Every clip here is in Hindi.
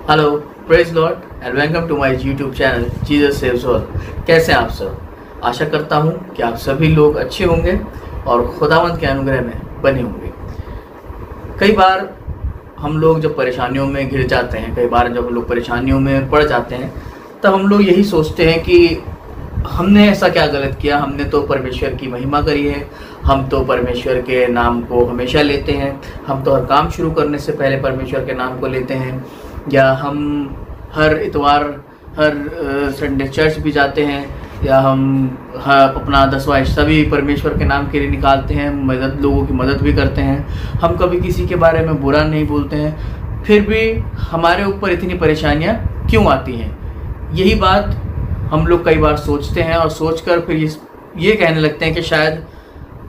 Hello, praise lord and welcome to my YouTube channel Jesus saves all. कैसे हैं आप सब? आशा करता हूं कि आप सभी लोग अच्छे होंगे और खुदावंद के अनुग्रह में बने होंगे। कई बार हम लोग जब परेशानियों में घिर जाते हैं, कई बार जब हम लोग परेशानियों में पड़ जाते हैं, तब हम लोग यही सोचते हैं कि हमने ऐसा क्या गलत किया। हमने तो परमेश्वर की महिमा करी है, हम तो परमेश्वर के नाम को हमेशा लेते हैं, हम तो हर काम शुरू करने से पहले परमेश्वर के नाम को लेते हैं, या हम हर इतवार हर संडे चर्च भी जाते हैं, या हम अपना 10वां हिस्सा भी परमेश्वर के नाम के लिए निकालते हैं, लोगों की मदद भी करते हैं, हम कभी किसी के बारे में बुरा नहीं बोलते हैं। फिर भी हमारे ऊपर इतनी परेशानियां क्यों आती हैं? यही बात हम लोग कई बार सोचते हैं और सोचकर फिर ये कहने लगते हैं कि शायद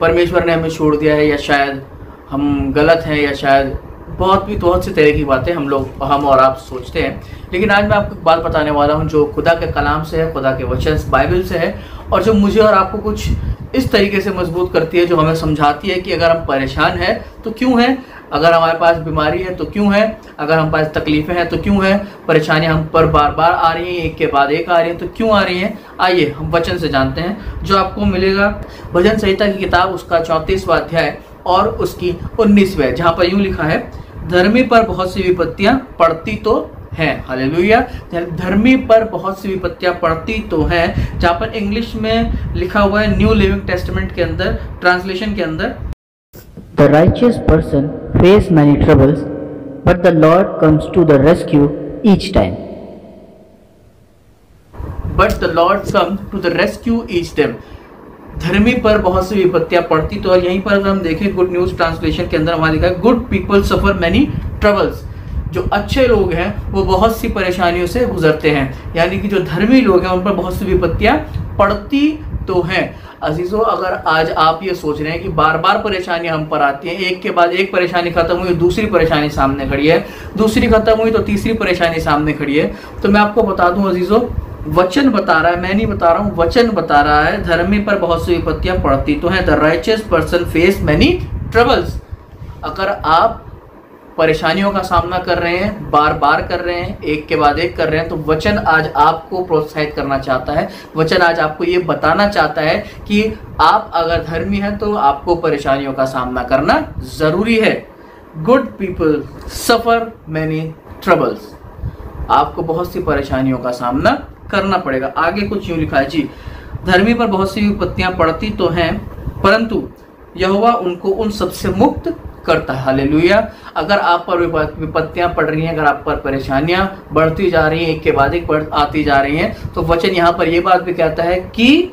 परमेश्वर ने हमें छोड़ दिया है, या शायद हम गलत हैं, या शायद बहुत सी तरह की बातें हम और आप सोचते हैं। लेकिन आज मैं आपको एक बात बताने वाला हूं जो खुदा के कलाम से है, खुदा के वचन बाइबल से है, और जो मुझे और आपको कुछ इस तरीके से मजबूत करती है, जो हमें समझाती है कि अगर हम परेशान हैं तो क्यों हैं, अगर हमारे पास बीमारी है तो क्यों है, अगर हमारे पास तकलीफें हैं तो क्यों है, परेशानियां हम पर बार बार आ रही हैं, एक के बाद एक आ रही हैं तो क्यों आ रही हैं। आइए हम वचन से जानते हैं, जो आपको मिलेगा भजन संहिता की किताब, उसका 34वां अध्याय और उसकी 19वें, जहाँ पर यूं लिखा है, धर्मी पर बहुत सी विपत्तियां पड़ती तो हैं। हालेलुया। धर्मी पर बहुत सी विपत्तियां पड़ती तो हैं, जहाँ पर इंग्लिश में लिखा हुआ है, न्यू लिविंग टेस्टामेंट के अंदर, ट्रांसलेशन के अंदर, The righteous person face many troubles, but the Lord comes to the rescue each time. But the Lord comes to the rescue each time. धर्मी पर बहुत सी विपत्तियां पड़ती तो, यहीं पर अगर हम देखें गुड न्यूज ट्रांसलेशन के अंदर वहां लिखा है, good people suffer many troubles. जो अच्छे लोग हैं वो बहुत सी परेशानियों से गुजरते हैं, यानी कि जो धर्मी लोग हैं उन पर बहुत सी विपत्तियां पड़ती तो हैं। अजीजों, अगर आज आप ये सोच रहे हैं कि बार बार परेशानियां हम पर आती हैं, एक के बाद एक परेशानी खत्म हुई, दूसरी परेशानी सामने खड़ी है, दूसरी खत्म हुई तो तीसरी परेशानी सामने खड़ी है, तो मैं आपको बता दूं अजीजों, वचन बता रहा है, मैं नहीं बता रहा हूं, वचन बता रहा है, धर्मी पर बहुत सी विपत्तियां पड़ती तो हैं। The righteous person face many troubles. अगर आप परेशानियों का सामना कर रहे हैं, बार बार कर रहे हैं, एक के बाद एक कर रहे हैं, तो वचन आज आपको प्रोत्साहित करना चाहता है, वचन आज आपको ये बताना चाहता है कि आप अगर धर्मी हैं तो आपको परेशानियों का सामना करना जरूरी है। Good people suffer many troubles. आपको बहुत सी परेशानियों का सामना करना पड़ेगा। आगे कुछ यूं लिखा है जी, धर्मी पर बहुत सी विपत्तियां पड़ती तो हैं, परंतु यहोवा उनको उन सबसे मुक्त करता है। हालेलुया। अगर आप पर विपत्तियां पड़ रही हैं, अगर आप पर परेशानियां बढ़ती जा रही हैं, एक के बाद एक आती जा रही हैं, तो वचन यहाँ पर यह बात भी कहता है कि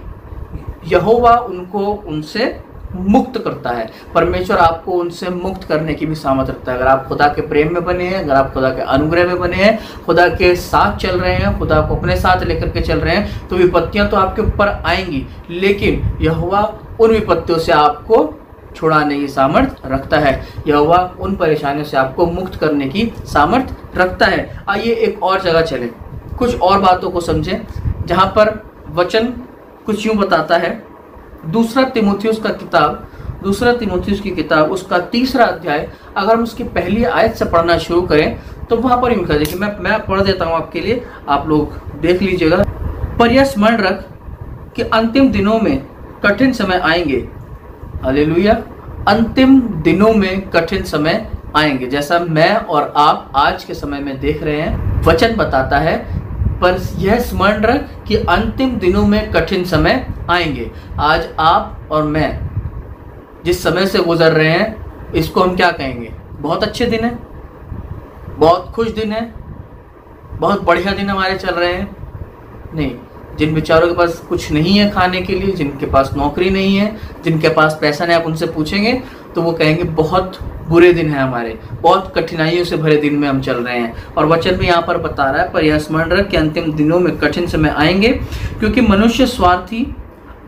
यहोवा उनको उनसे मुक्त करता है। परमेश्वर आपको उनसे मुक्त करने की भी सामर्थ रखता है। अगर आप खुदा के प्रेम में बने हैं, अगर आप खुदा के अनुग्रह में बने हैं, खुदा के साथ चल रहे हैं, खुदा को अपने साथ लेकर के चल रहे हैं, तो विपत्तियां तो आपके ऊपर आएंगी, लेकिन यहोवा उन विपत्तियों से आपको छुड़ाने की सामर्थ रखता है। यहोवा उन परेशानियों से आपको मुक्त करने की सामर्थ रखता है। आइए एक और जगह चलें, कुछ और बातों को समझें, जहां पर वचन कुछ यूं बताता है। दूसरा तीमुथियुस की किताब उसका 3रा अध्याय, अगर हम उसकी पहली आयत से पढ़ना शुरू करें तो वहां पर यूं लिखा है, देखिए मैं पढ़ देता हूं आपके लिए, आप लोग देख लीजिएगा। पर यह स्मरण रख कि अंतिम दिनों में कठिन समय आएंगे। हालेलुया। अंतिम दिनों में कठिन समय आएंगे, जैसा मैं और आप आज के समय में देख रहे हैं। वचन बताता है, पर यह स्मरण रख कि अंतिम दिनों में कठिन समय आएंगे। आज आप और मैं जिस समय से गुजर रहे हैं, इसको हम क्या कहेंगे? बहुत अच्छे दिन है, बहुत खुश दिन है, बहुत बढ़िया दिन हमारे चल रहे हैं? नहीं। जिन बेचारों के पास कुछ नहीं है खाने के लिए, जिनके पास नौकरी नहीं है, जिनके पास पैसा नहीं, आप उनसे पूछेंगे तो वो कहेंगे बहुत बुरे दिन है हमारे, बहुत कठिनाइयों से भरे दिन में हम चल रहे हैं। और वचन भी यहाँ पर बता रहा है, पर यह स्मरण रख कि अंतिम दिनों में कठिन समय आएंगे, क्योंकि मनुष्य स्वार्थी।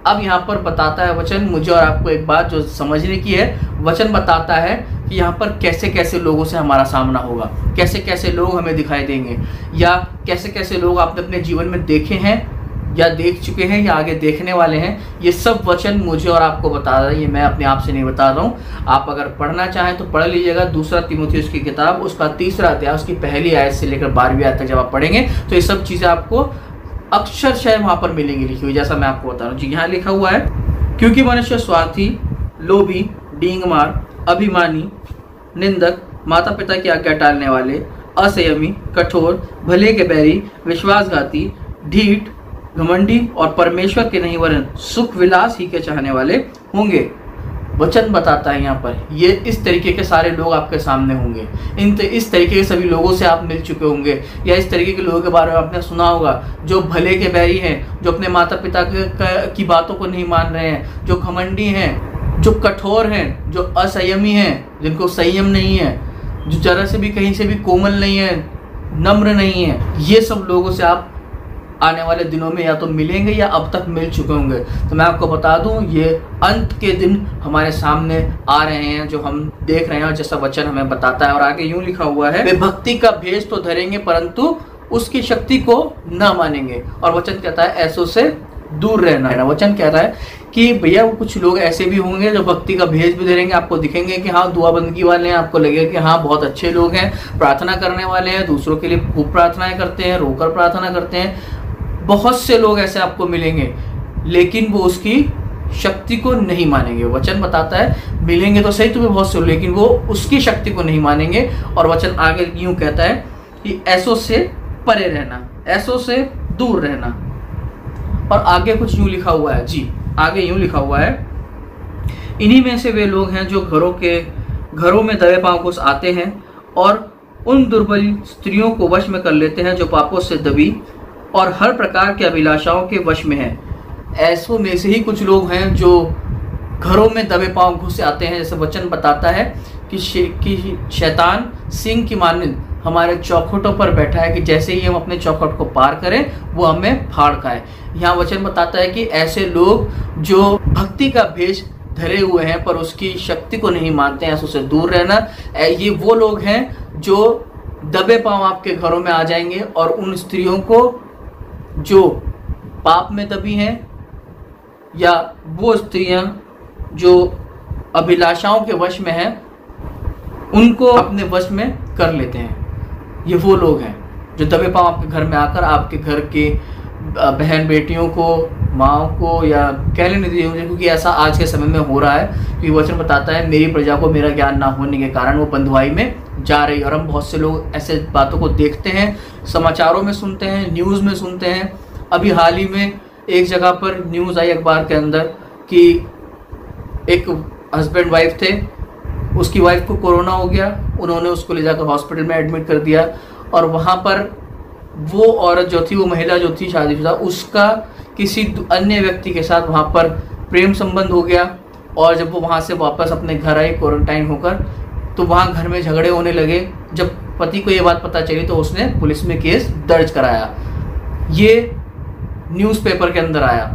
अब यहाँ पर बताता है वचन, मुझे और आपको एक बात जो समझने की है, वचन बताता है कि यहाँ पर कैसे कैसे लोगों से हमारा सामना होगा, कैसे कैसे लोग हमें दिखाई देंगे, या कैसे कैसे लोग आपने अपने जीवन में देखे हैं, या देख चुके हैं या आगे देखने वाले हैं, ये सब वचन मुझे और आपको बता रहा है, ये मैं अपने आप से नहीं बता रहा हूँ। आप अगर पढ़ना चाहें तो पढ़ लीजिएगा। दूसरा तीमुथियुस की किताब, उसका 3रा अध्याय, उसकी पहली आयत से लेकर 12वीं आयत तक जब आप पढ़ेंगे तो ये सब चीज़ें आपको अक्षरशः वहाँ पर मिलेंगी लिखी हुई, जैसा मैं आपको बता रहा हूँ। जी यहाँ लिखा हुआ है, क्योंकि मनुष्य स्वार्थी, लोभी, डींगमार, अभिमानी, निंदक, माता पिता की आज्ञा टालने वाले, असंयमी, कठोर, भले के बैरी, विश्वासघाती, ढीठ, घमंडी और परमेश्वर के नहीं वरन सुख विलास ही के चाहने वाले होंगे। वचन बताता है यहाँ पर ये इस तरीके के सारे लोग आपके सामने होंगे। इस तरीके के सभी लोगों से आप मिल चुके होंगे, या इस तरीके के लोगों के बारे में आपने सुना होगा, जो भले के बैरी हैं, जो अपने माता पिता की बातों को नहीं मान रहे हैं, जो घमंडी हैं, जो कठोर हैं, जो असंयमी हैं, जिनको संयम नहीं है, जो जरा से भी कहीं से भी कोमल नहीं है, नम्र नहीं है, ये सब लोगों से आप आने वाले दिनों में या तो मिलेंगे या अब तक मिल चुके होंगे। तो मैं आपको बता दूं, ये अंत के दिन हमारे सामने आ रहे हैं जो हम देख रहे हैं, और जैसा वचन हमें बताता है। और आगे यूं लिखा हुआ है, वे भक्ति का भेष तो धरेंगे परंतु उसकी शक्ति को न मानेंगे। और वचन कहता है ऐसों से दूर रहना। वचन कह रहा है कि भैया वो कुछ लोग ऐसे भी होंगे जो भक्ति का भेष भी धरेंगे, आपको दिखेंगे कि हाँ दुआ बंदगी वाले हैं, आपको लगेगा कि हाँ बहुत अच्छे लोग हैं, प्रार्थना करने वाले हैं, दूसरों के लिए खूब प्रार्थनाएं करते हैं, रोकर प्रार्थना करते हैं। बहुत से लोग ऐसे आपको मिलेंगे, लेकिन वो उसकी शक्ति को नहीं मानेंगे। वचन बताता है मिलेंगे तो सही तुम्हें बहुत से, लेकिन वो उसकी शक्ति को नहीं मानेंगे। और वचन आगे यूं कहता है कि ऐसों से परे रहना, ऐसों से दूर रहना। और आगे कुछ यूं लिखा हुआ है, जी आगे यूं लिखा हुआ है, इन्हीं में से वे लोग हैं जो घरों में दबे पांव घुस आते हैं और उन दुर्बल स्त्रियों को वश में कर लेते हैं जो पापों से दबी और हर प्रकार के अभिलाषाओं के वश में हैं। ऐसों में से ही कुछ लोग हैं जो घरों में दबे पांव घुस आते हैं। जैसे वचन बताता है कि शैतान सिंह की मानिंद हमारे चौखटों पर बैठा है, कि जैसे ही हम अपने चौखट को पार करें वो हमें फाड़ खाए। यहाँ वचन बताता है कि ऐसे लोग जो भक्ति का भेष धरे हुए हैं पर उसकी शक्ति को नहीं मानते हैं, ऐसों से दूर रहना। ये वो लोग हैं जो दबे पांव आपके घरों में आ जाएंगे और उन स्त्रियों को जो पाप में दबी हैं, या वो स्त्रियां जो अभिलाषाओं के वश में हैं, उनको अपने वश में कर लेते हैं। ये वो लोग हैं जो दबे पांव आपके घर में आकर आपके घर के बहन बेटियों को, माओ को, या कह लेने दीजिए मुझे, क्योंकि ऐसा आज के समय में हो रहा है। क्योंकि वचन बताता है मेरी प्रजा को मेरा ज्ञान ना होने के कारण वो बंधुआई में जा रही है। और हम बहुत से लोग ऐसे बातों को देखते हैं, समाचारों में सुनते हैं, न्यूज़ में सुनते हैं। अभी हाल ही में एक जगह पर न्यूज़ आई अखबार के अंदर कि एक हस्बैंड वाइफ थे, उसकी वाइफ को कोरोना हो गया, उन्होंने उसको ले जाकर हॉस्पिटल में एडमिट कर दिया। और वहाँ पर वो औरत जो थी, वो महिला जो थी शादीशुदा, उसका किसी अन्य व्यक्ति के साथ वहाँ पर प्रेम संबंध हो गया। और जब वो वहाँ से वापस अपने घर आई क्वारंटाइन होकर, तो वहाँ घर में झगड़े होने लगे। जब पति को ये बात पता चली तो उसने पुलिस में केस दर्ज कराया। ये न्यूज़पेपर के अंदर आया।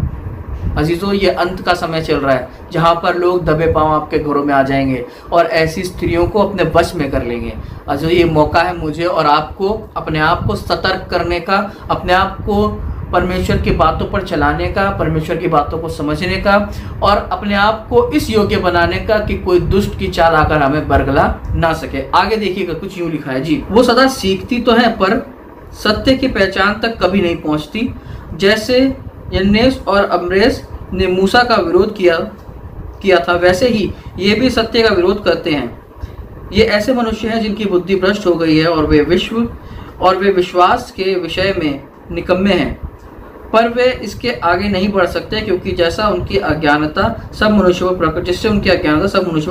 अजीजों, ये अंत का समय चल रहा है जहाँ पर लोग दबे पांव आपके घरों में आ जाएंगे और ऐसी स्त्रियों को अपने वश में कर लेंगे। अजीजों, ये मौका है मुझे और आपको अपने आप को सतर्क करने का, अपने आप को परमेश्वर की बातों पर चलाने का, परमेश्वर की बातों को समझने का, और अपने आप को इस योग्य बनाने का कि कोई दुष्ट की चाल आकर हमें बरगला ना सके। आगे देखिएगा, कुछ यूं लिखा है, जी वो सदा सीखती तो है पर सत्य की पहचान तक कभी नहीं पहुंचती। जैसे यन्नेस और अम्ब्रेस ने मूसा का विरोध किया था, वैसे ही ये भी सत्य का विरोध करते हैं। ये ऐसे मनुष्य हैं जिनकी बुद्धि भ्रष्ट हो गई है और वे विश्वास के विषय में निकम्मे हैं, पर वे इसके आगे नहीं बढ़ सकते, क्योंकि जिससे उनकी अज्ञानता सब मनुष्यों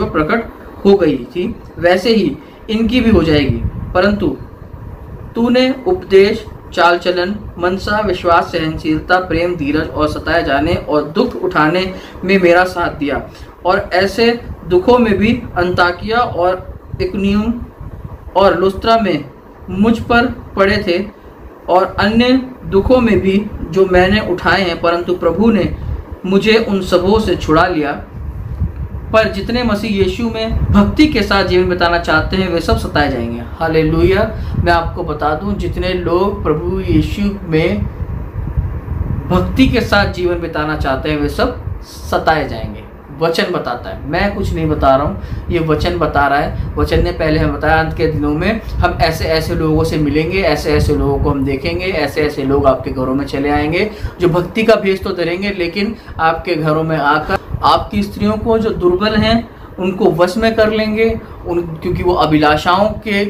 पर प्रकट हो गई थी, वैसे ही इनकी भी हो जाएगी। परंतु तूने उपदेश, चाल चलन, मनसा, विश्वास, सहनशीलता, प्रेम, धीरज और सताए जाने और दुख उठाने में मेरा साथ दिया। और ऐसे दुखों में भी अंताकिया और इकुनियुम और लुस्त्रा में मुझ पर पड़े थे, और अन्य दुखों में भी जो मैंने उठाए हैं, परंतु प्रभु ने मुझे उन सबों से छुड़ा लिया। पर जितने मसीह यीशु में भक्ति के साथ जीवन बिताना चाहते हैं वे सब सताए जाएंगे। हालेलुया। मैं आपको बता दूं, जितने लोग प्रभु यीशु में भक्ति के साथ जीवन बिताना चाहते हैं वे सब सताए जाएंगे। वचन बताता है, मैं कुछ नहीं बता रहा हूँ, ये वचन बता रहा है। वचन ने पहले हमें बताया अंत के दिनों में हम ऐसे ऐसे लोगों से मिलेंगे, ऐसे ऐसे लोगों को हम देखेंगे, ऐसे ऐसे लोग आपके घरों में चले आएंगे जो भक्ति का भेष तो धरेंगे, लेकिन आपके घरों में आकर आपकी स्त्रियों को जो दुर्बल हैं उनको वश में कर लेंगे, क्योंकि वो अभिलाषाओं के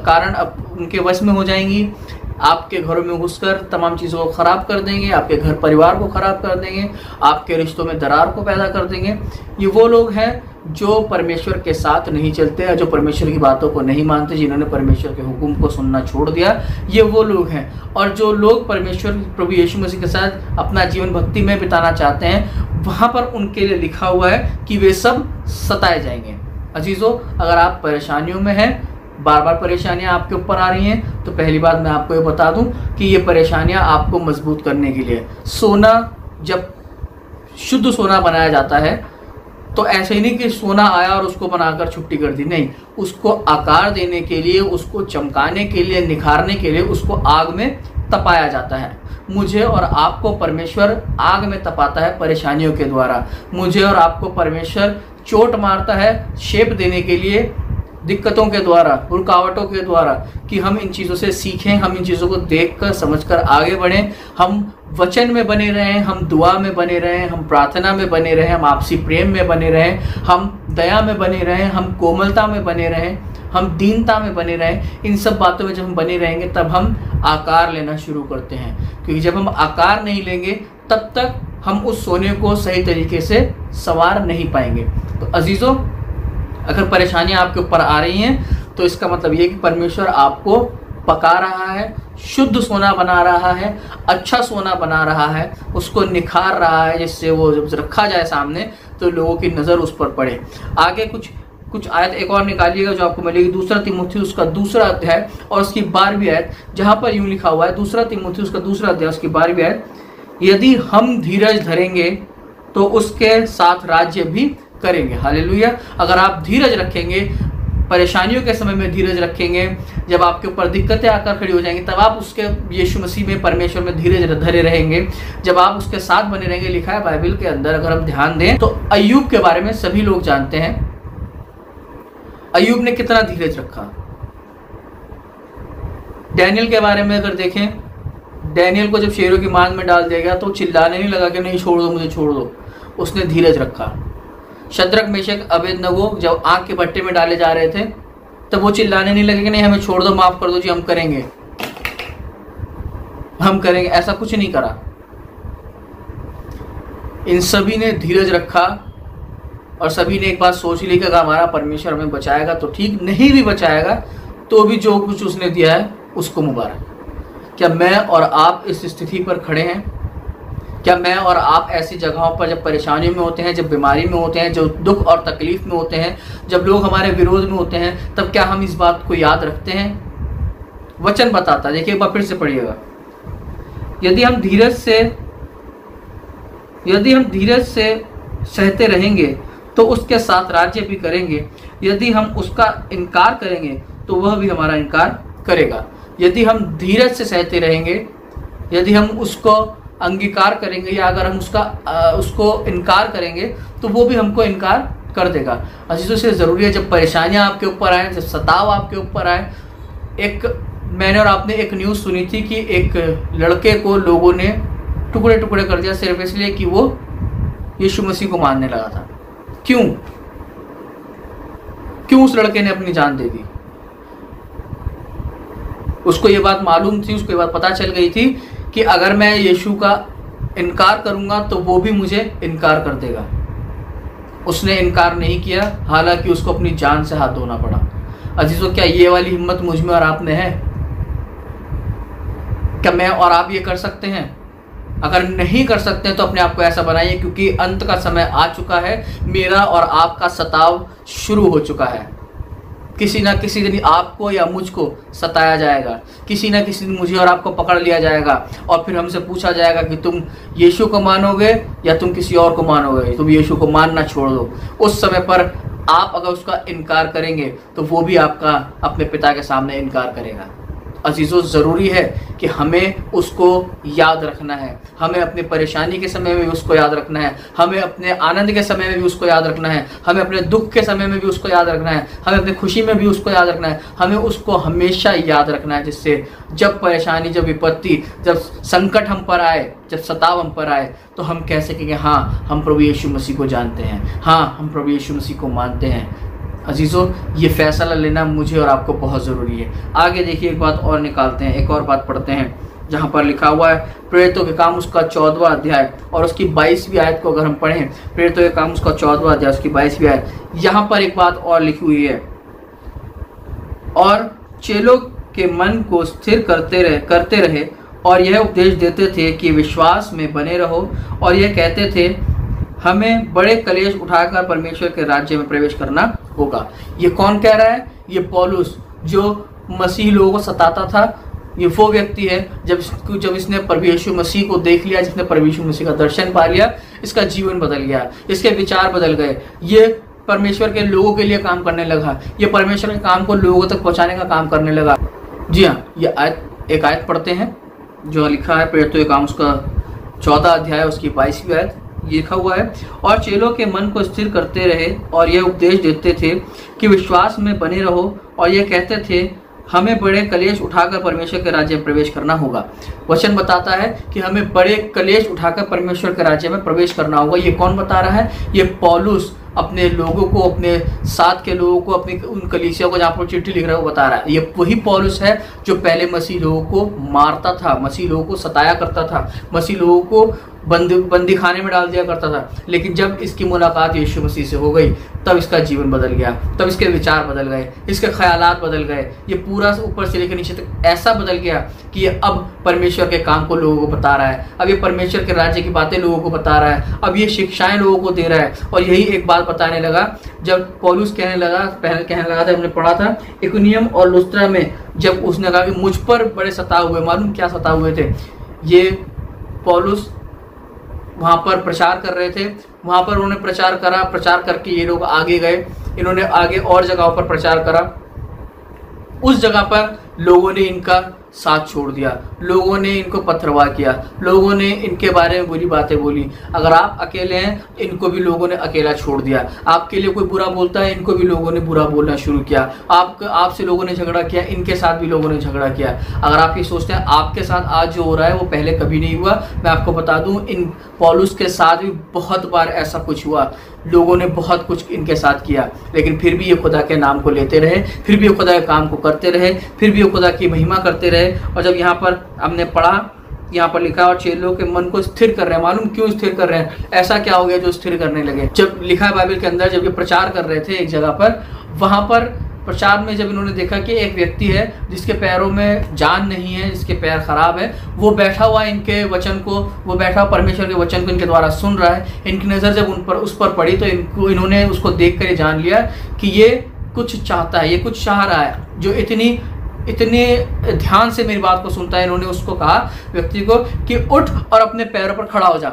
कारण उनके वश में हो जाएंगी। आपके घरों में घुसकर तमाम चीज़ों को ख़राब कर देंगे, आपके घर परिवार को ख़राब कर देंगे, आपके रिश्तों में दरार को पैदा कर देंगे। ये वो लोग हैं जो परमेश्वर के साथ नहीं चलते हैं, जो परमेश्वर की बातों को नहीं मानते, जिन्होंने परमेश्वर के हुक्म को सुनना छोड़ दिया, ये वो लोग हैं। और जो लोग परमेश्वर प्रभु यीशु मसीह के साथ अपना जीवन भक्ति में बिताना चाहते हैं, वहाँ पर उनके लिए लिखा हुआ है कि वे सब सताए जाएंगे। अजीज़ों, अगर आप परेशानियों में हैं, बार बार परेशानियां आपके ऊपर आ रही हैं, तो पहली बात मैं आपको ये बता दूं कि ये परेशानियां आपको मजबूत करने के लिए। सोना जब शुद्ध सोना बनाया जाता है तो ऐसे ही नहीं कि सोना आया और उसको बनाकर छुट्टी कर दी, नहीं, उसको आकार देने के लिए, उसको चमकाने के लिए, निखारने के लिए उसको आग में तपाया जाता है। मुझे और आपको परमेश्वर आग में तपाता है परेशानियों के द्वारा। मुझे और आपको परमेश्वर चोट मारता है शेप देने के लिए, दिक्कतों के द्वारा, रुकावटों के द्वारा, कि हम इन चीज़ों से सीखें, हम इन चीज़ों को देखकर समझकर आगे बढ़ें, हम वचन में बने रहें, हम दुआ में बने रहें, हम प्रार्थना में बने रहें, हम आपसी प्रेम में बने रहें, हम दया में बने रहें, हम कोमलता में बने रहें, हम दीनता में बने रहें। इन सब बातों में जब हम बने रहेंगे तब हम आकार लेना शुरू करते हैं, क्योंकि जब हम आकार नहीं लेंगे तब तक हम उस सोने को सही तरीके से संवार नहीं पाएंगे। तो अजीज़ों, अगर परेशानियां आपके ऊपर आ रही हैं तो इसका मतलब ये कि परमेश्वर आपको पका रहा है, शुद्ध सोना बना रहा है, अच्छा सोना बना रहा है, उसको निखार रहा है, जिससे वो जब रखा जाए सामने तो लोगों की नज़र उस पर पड़े। आगे कुछ आयत एक और निकालिएगा जो आपको मिलेगी, 2 तीमुथियुस उसका 2 अध्याय और उसकी 12वीं आयत, जहाँ पर यूँ लिखा हुआ है, 2 तीमुथियुस उसका 2 अध्याय उसकी 12वीं आयत, यदि हम धीरज धरेंगे तो उसके साथ राज्य भी करेंगे। हालेलुया। अगर आप धीरज रखेंगे, परेशानियों के समय में धीरज रखेंगे, जब आपके ऊपर दिक्कतें आकर खड़ी हो जाएंगी तब आप उसके यीशु मसीह में, परमेश्वर में धीरज धरे रहेंगे, जब आप उसके साथ बने रहेंगे। लिखा है बाइबल के अंदर, अगर हम ध्यान दें तो अय्यूब के बारे में सभी लोग जानते हैं। अय्यूब ने कितना धीरज रखा। डैनियल के बारे में अगर देखें, डैनियल को जब शेरों की मांद में डाल दिया गया तो चिल्लाने नहीं लगा कि नहीं छोड़ दो मुझे, छोड़ दो। उसने धीरज रखा। शद्रक, मेशक, अबेदनगो जब आग के भट्टे में डाले जा रहे थे तब वो चिल्लाने नहीं लगे कि नहीं हमें छोड़ दो, माफ कर दो जी, हम करेंगे, हम करेंगे, ऐसा कुछ नहीं करा। इन सभी ने धीरज रखा और सभी ने एक बात सोच ली कि अगर हमारा परमेश्वर हमें बचाएगा तो ठीक, नहीं भी बचाएगा तो भी जो कुछ उसने दिया है उसको मुबारक। क्या मैं और आप इस स्थिति पर खड़े हैं? क्या मैं और आप ऐसी जगहों पर जब परेशानियों में होते हैं, जब बीमारी में होते हैं, जब दुख और तकलीफ में होते हैं, जब लोग हमारे विरोध में होते हैं, तब क्या हम इस बात को याद रखते हैं? वचन बताता है, देखिए एक बार फिर से पढ़िएगा, यदि हम धीरज से सहते रहेंगे तो उसके साथ राज्य भी करेंगे। यदि हम उसका इनकार करेंगे तो वह भी हमारा इनकार करेगा। यदि हम धीरज से सहते रहेंगे, यदि हम उसको अंगीकार करेंगे, या अगर हम उसको इनकार करेंगे तो वो भी हमको इनकार कर देगा। अजीजों से ज़रूरी है जब परेशानियां आपके ऊपर आए, जब सताव आपके ऊपर आए। मैंने और आपने एक न्यूज़ सुनी थी कि एक लड़के को लोगों ने टुकड़े टुकड़े कर दिया सिर्फ इसलिए कि वो यीशु मसीह को मानने लगा था। क्यों उस लड़के ने अपनी जान दे दी? उसको ये बात मालूम थी, उसको ये बात पता चल गई थी कि अगर मैं यीशु का इनकार करूंगा तो वो भी मुझे इनकार कर देगा। उसने इनकार नहीं किया, हालांकि उसको अपनी जान से हाथ धोना पड़ा। अजीजों, क्या ये वाली हिम्मत मुझ में और आप में है? क्या मैं और आप ये कर सकते हैं? अगर नहीं कर सकते हैं तो अपने आप को ऐसा बनाइए, क्योंकि अंत का समय आ चुका है। मेरा और आपका सताव शुरू हो चुका है। किसी ना किसी दिन आपको या मुझको सताया जाएगा, किसी ना किसी दिन मुझे और आपको पकड़ लिया जाएगा और फिर हमसे पूछा जाएगा कि तुम यीशु को मानोगे या तुम किसी और को मानोगे। तुम यीशु को मानना छोड़ दो। उस समय पर आप अगर उसका इनकार करेंगे तो वो भी आपका अपने पिता के सामने इनकार करेगा। अजीज़ों ज़रूरी है कि हमें उसको याद रखना है, हमें अपनी परेशानी के समय में भी उसको याद रखना है, हमें अपने आनंद के समय में भी उसको याद रखना है, हमें अपने दुख के समय में भी उसको याद रखना है, हमें अपनी खुशी में भी उसको याद रखना है, हमें उसको हमेशा याद रखना है, जिससे जब परेशानी, जब विपत्ति, जब संकट हम पर आए, जब सताव हम पर आए, तो हम कह सकेंगे हाँ हम प्रभु यीशु मसीह को जानते हैं, हाँ हम प्रभु यीशु मसीह को मानते हैं। अजीज़ों, ये फैसला लेना मुझे और आपको बहुत ज़रूरी है। आगे देखिए एक बात और निकालते हैं, एक और बात पढ़ते हैं जहाँ पर लिखा हुआ है प्रेरितों के काम उसका 14वां अध्याय और उसकी 22वीं आयत को अगर हम पढ़ें, प्रेरितों के काम उसका 14वां अध्याय उसकी 22वीं आयत, यहाँ पर एक बात और लिखी हुई है, और चेलों के मन को स्थिर करते रहे और यह उपदेश देते थे कि विश्वास में बने रहो, और यह कहते थे हमें बड़े कलेश उठाकर परमेश्वर के राज्य में प्रवेश करना होगा। ये कौन कह रहा है? ये पौलुस, जो मसीह लोगों को सताता था। ये वो व्यक्ति है जब इसने प्रभु यीशु मसीह को देख लिया, जिसने प्रभु यीशु मसीह का दर्शन पा लिया, इसका जीवन बदल गया, इसके विचार बदल गए, ये परमेश्वर के लोगों के लिए काम करने लगा, ये परमेश्वर के काम को लोगों तक पहुंचाने का काम करने लगा। जी हाँ, ये एक आयत पढ़ते हैं जो लिखा है प्रेरितों के काम उसका 14 अध्याय उसकी 22वीं आयत, ये लिखा हुआ है, और चेलों के मन को स्थिर करते रहे और यह उपदेश देते थे कि विश्वास में बने रहो, और यह कहते थे हमें बड़े कलेश उठाकर परमेश्वर के राज्य में प्रवेश करना होगा। वचन बताता है कि हमें बड़े कलेश उठाकर परमेश्वर के राज्य में प्रवेश करना होगा। ये कौन बता रहा है? ये पौलुस अपने लोगों को, अपने साथ के लोगों को, अपनी उन कलीसिया को जहाँ पर चिट्ठी लिख रहा है वो बता रहा है। ये वही पौलुस है जो पहले मसीह लोगों को मारता था, मसीह लोगों को सताया करता था, मसीह लोगों को बंदी खाने में डाल दिया करता था। लेकिन जब इसकी मुलाकात यीशु मसीह से हो गई, तब इसका जीवन बदल गया, तब इसके विचार बदल गए, इसके ख्यालात बदल गए। ये पूरा ऊपर से लेकर नीचे तक ऐसा बदल गया कि ये अब परमेश्वर के काम को लोगों को बता रहा है, अब ये परमेश्वर के राज्य की बातें लोगों को बता रहा है, अब ये शिक्षाएं लोगों को दे रहा है। और यही एक बात बताने लगा जब पौलुस कहने लगा था, हमने पढ़ा था इकुनियम और लुस्त्रा में, जब उसने कहा कि मुझ पर बड़े सताए हुए, मालूम क्या सताए हुए थे? ये पौलुस वहाँ पर प्रचार कर रहे थे, वहाँ पर उन्होंने प्रचार करा, प्रचार करके ये लोग आगे गए, इन्होंने आगे और जगहों पर प्रचार करा। उस जगह पर लोगों ने इनका साथ छोड़ दिया, लोगों ने इनको पथरवाह किया, लोगों ने इनके बारे में बुरी बातें बोली। अगर आप अकेले हैं, इनको भी लोगों ने अकेला छोड़ दिया। आपके लिए कोई बुरा बोलता है, इनको भी लोगों ने बुरा बोलना शुरू किया। आपसे लोगों ने झगड़ा किया, इनके साथ भी लोगों ने झगड़ा किया। अगर आप ये सोचते हैं आपके साथ आज जो हो रहा है वो पहले कभी नहीं हुआ, मैं आपको बता दूं इन पौलुस के साथ भी बहुत बार ऐसा कुछ हुआ। लोगों ने बहुत कुछ इनके साथ किया, लेकिन फिर भी ये खुदा के नाम को लेते रहे, फिर भी ये खुदा के काम को करते रहे, फिर भी ये खुदा की महिमा करते रहे। और जब यहाँ पर हमने पढ़ा, यहाँ पर लिखा और चेलों के मन को स्थिर कर रहे हैं। मालूम क्यों स्थिर कर रहे हैं? ऐसा क्या हो गया जो स्थिर करने लगे? जब लिखा है बाइबल के अंदर, जब ये प्रचार कर रहे थे एक जगह पर, वहां पर प्रचार में जब इन्होंने देखा कि एक व्यक्ति है जिसके पैरों में जान नहीं है, जिसके पैर खराब है, वो बैठा हुआ इनके वचन को, वो बैठा परमेश्वर के वचन को इनके द्वारा सुन रहा है। इनकी नज़र जब उस पर पड़ी तो इन्होंने उसको देख कर जान लिया कि ये कुछ चाहता है, ये कुछ चाह रहा है, जो इतने ध्यान से मेरी बात को सुनता है। इन्होंने उसको कहा, व्यक्ति को, कि उठ और अपने पैरों पर खड़ा हो जा।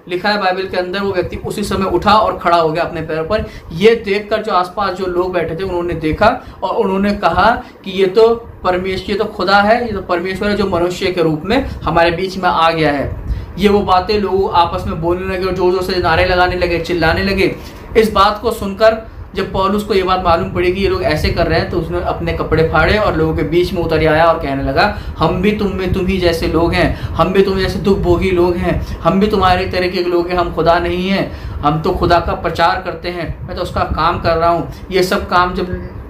लिखा है बाइबल के अंदर वो व्यक्ति उसी समय उठा और खड़ा हो गया अपने पैरों पर। ये देखकर जो आसपास जो लोग बैठे थे उन्होंने देखा और उन्होंने कहा कि ये तो परमेश्वर, ये तो खुदा है, ये तो परमेश्वर है जो मनुष्य के रूप में हमारे बीच में आ गया है। ये वो बातें लोग आपस में बोलने लगे और जोर जोर से नारे लगाने लगे, चिल्लाने लगे। इस बात को सुनकर जब पौलुस को ये बात मालूम पड़ी कि ये लोग ऐसे कर रहे हैं, तो उसने अपने कपड़े फाड़े और लोगों के बीच में उतर आया और कहने लगा, हम भी तुम ही जैसे लोग हैं, हम भी तुम जैसे दुख भोगी लोग हैं, हम भी तुम्हारे तरीके के लोग हैं, हम खुदा नहीं हैं, हम तो खुदा का प्रचार करते हैं, मैं तो उसका काम कर रहा हूँ। ये सब काम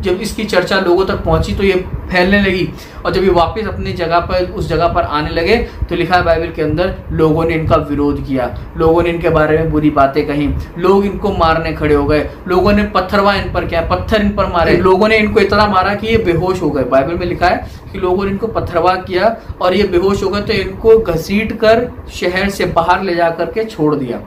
जब इसकी चर्चा लोगों तक पहुंची तो ये फैलने लगी, और जब ये वापस अपनी जगह पर, उस जगह पर आने लगे, तो लिखा है बाइबल के अंदर लोगों ने इनका विरोध किया, लोगों ने इनके बारे में बुरी बातें कही, लोग इनको मारने खड़े हो गए, लोगों ने पत्थरवा इन पर किया, पत्थर इन पर मारे, लोगों ने इनको इतना मारा कि ये बेहोश हो गए। बाइबल में लिखा है कि लोगों ने इनको पत्थरवा किया और ये बेहोश हो गए, तो इनको घसीट कर शहर से बाहर ले जा करके छोड़ दिया।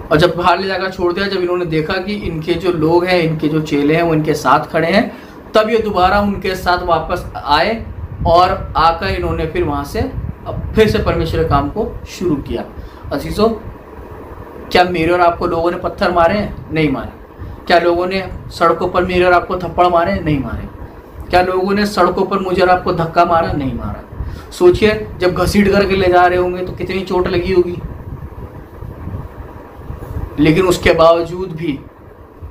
और जब बाहर ले जाकर छोड़ दिया, जब इन्होंने देखा कि इनके जो लोग हैं, इनके जो चेले हैं वो इनके साथ खड़े हैं, तब ये दोबारा उनके साथ वापस आए और आकर इन्होंने फिर वहां से फिर से परमेश्वर के काम को शुरू किया। अजीजों, क्या मेरे और आपको लोगों ने पत्थर मारे हैं? नहीं मारे। क्या लोगों ने सड़कों पर मेरे और आपको थप्पड़ मारे हैं? नहीं मारे। क्या लोगों ने सड़कों पर मुझे और आपको धक्का मारा? नहीं मारा। सोचिए जब घसीट करके ले जा रहे होंगे तो कितनी चोट लगी होगी। लेकिन उसके बावजूद भी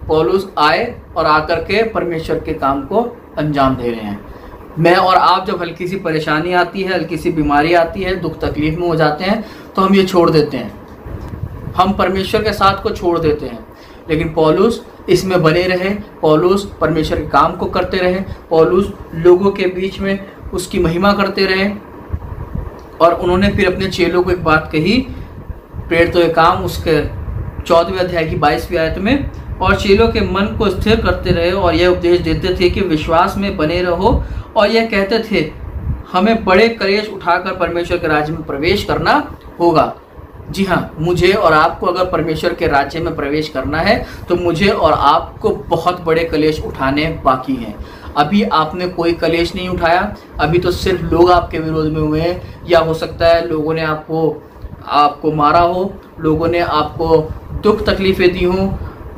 पौलुस आए और आकर के परमेश्वर के काम को अंजाम दे रहे हैं। मैं और आप जब हल्की सी परेशानी आती है, हल्की सी बीमारी आती है, दुख तकलीफ में हो जाते हैं तो हम ये छोड़ देते हैं, हम परमेश्वर के साथ को छोड़ देते हैं। लेकिन पौलुस इसमें बने रहे, पौलुस परमेश्वर के काम को करते रहे, पौलुस लोगों के बीच में उसकी महिमा करते रहे। और उन्होंने फिर अपने चेलों को एक बात कही, प्रेरितों के काम उसके 14वें अध्याय की 22वीं आयत में, और चेलों के मन को स्थिर करते रहे और यह उपदेश देते थे कि विश्वास में बने रहो, और यह कहते थे हमें बड़े कलेश उठाकर परमेश्वर के राज्य में प्रवेश करना होगा। जी हाँ, मुझे और आपको अगर परमेश्वर के राज्य में प्रवेश करना है तो मुझे और आपको बहुत बड़े कलेश उठाने बाकी हैं। अभी आपने कोई कलेश नहीं उठाया, अभी तो सिर्फ लोग आपके विरोध में हुए हैं, या हो सकता है लोगों ने आपको मारा हो, लोगों ने आपको दुख तकलीफें दी हों,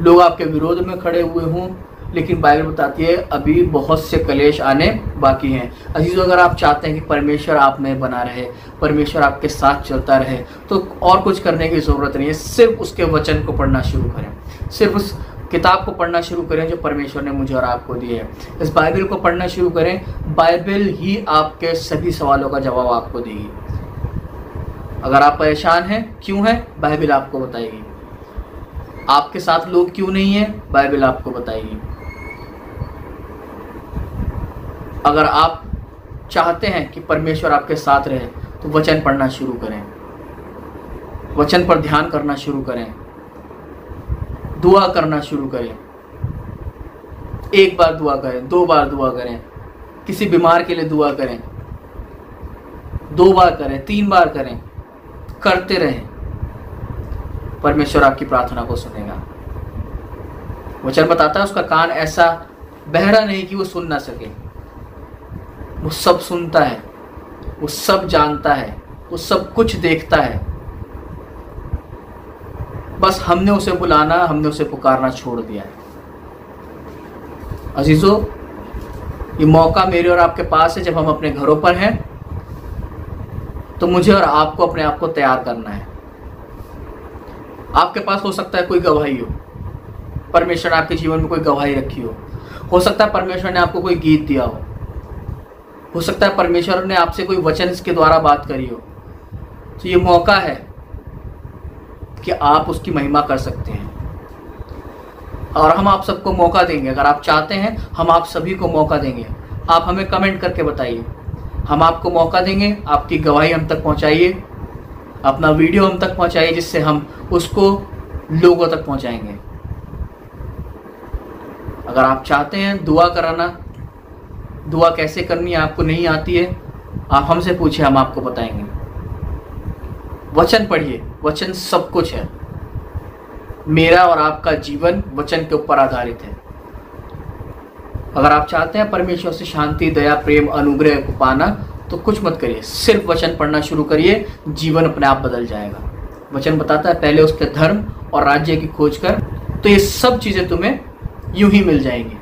लोग आपके विरोध में खड़े हुए हों। लेकिन बाइबल बताती है अभी बहुत से कलेश आने बाकी हैं। अजीजों, अगर आप चाहते हैं कि परमेश्वर आप में बना रहे, परमेश्वर आपके साथ चलता रहे, तो और कुछ करने की ज़रूरत नहीं है। सिर्फ उसके वचन को पढ़ना शुरू करें, सिर्फ उस किताब को पढ़ना शुरू करें जो परमेश्वर ने मुझे और आपको दी है। इस बाइबल को पढ़ना शुरू करें, बाइबल ही आपके सभी सवालों का जवाब आपको देगी। अगर आप परेशान हैं, क्यों हैं, बाइबल आपको बताएगी। आपके साथ लोग क्यों नहीं हैं, बाइबल आपको बताएगी। अगर आप चाहते हैं कि परमेश्वर आपके साथ रहे तो वचन पढ़ना शुरू करें, वचन पर ध्यान करना शुरू करें, दुआ करना शुरू करें। एक बार दुआ करें, 2 बार दुआ करें, किसी बीमार के लिए दुआ करें, 2 बार करें, 3 बार करें, करते रहें। परमेश्वर आपकी प्रार्थना को सुनेगा। वचन बताता है उसका कान ऐसा बहरा नहीं कि वो सुन ना सके, वो सब सुनता है, वो सब जानता है, वो सब कुछ देखता है। बस हमने उसे बुलाना, हमने उसे पुकारना छोड़ दिया है। अजीजों, ये मौका मेरे और आपके पास है। जब हम अपने घरों पर हैं तो मुझे और आपको अपने आप को तैयार करना है। आपके पास हो सकता है कोई गवाही हो, परमेश्वर ने आपके जीवन में कोई गवाही रखी हो सकता है परमेश्वर ने आपको कोई गीत दिया हो सकता है परमेश्वर ने आपसे कोई वचन इसके द्वारा बात करी हो। तो ये मौका है कि आप उसकी महिमा कर सकते हैं, और हम आप सबको मौका देंगे। अगर आप चाहते हैं, हम आप सभी को मौका देंगे। आप हमें कमेंट करके बताइए, हम आपको मौका देंगे। आपकी गवाही हम तक पहुंचाइए, अपना वीडियो हम तक पहुंचाइए, जिससे हम उसको लोगों तक पहुंचाएंगे। अगर आप चाहते हैं दुआ कराना, दुआ कैसे करनी है आपको नहीं आती है, आप हमसे पूछिए, हम आपको बताएंगे। वचन पढ़िए, वचन सब कुछ है। मेरा और आपका जीवन वचन के ऊपर आधारित है। अगर आप चाहते हैं परमेश्वर से शांति, दया, प्रेम, अनुग्रह को पाना, तो कुछ मत करिए, सिर्फ वचन पढ़ना शुरू करिए, जीवन अपने आप बदल जाएगा। वचन बताता है पहले उसके धर्म और राज्य की खोज कर, तो ये सब चीजें तुम्हें यूं ही मिल जाएंगी।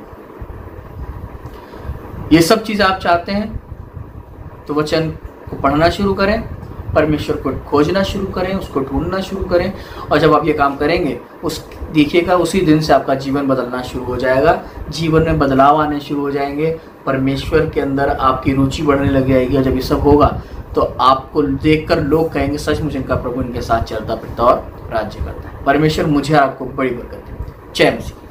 ये सब चीजें आप चाहते हैं तो वचन को पढ़ना शुरू करें, परमेश्वर को खोजना शुरू करें, उसको ढूंढना शुरू करें। और जब आप ये काम करेंगे, देखिएगा उसी दिन से आपका जीवन बदलना शुरू हो जाएगा, जीवन में बदलाव आने शुरू हो जाएंगे, परमेश्वर के अंदर आपकी रुचि बढ़ने लग जाएगी। और जब ये सब होगा तो आपको देखकर लोग कहेंगे सचमुच इनका प्रभु इनके साथ चलता फिरता और राज्य करता है। परमेश्वर मुझे आपको बड़ी बरकत दे। जय मसीह।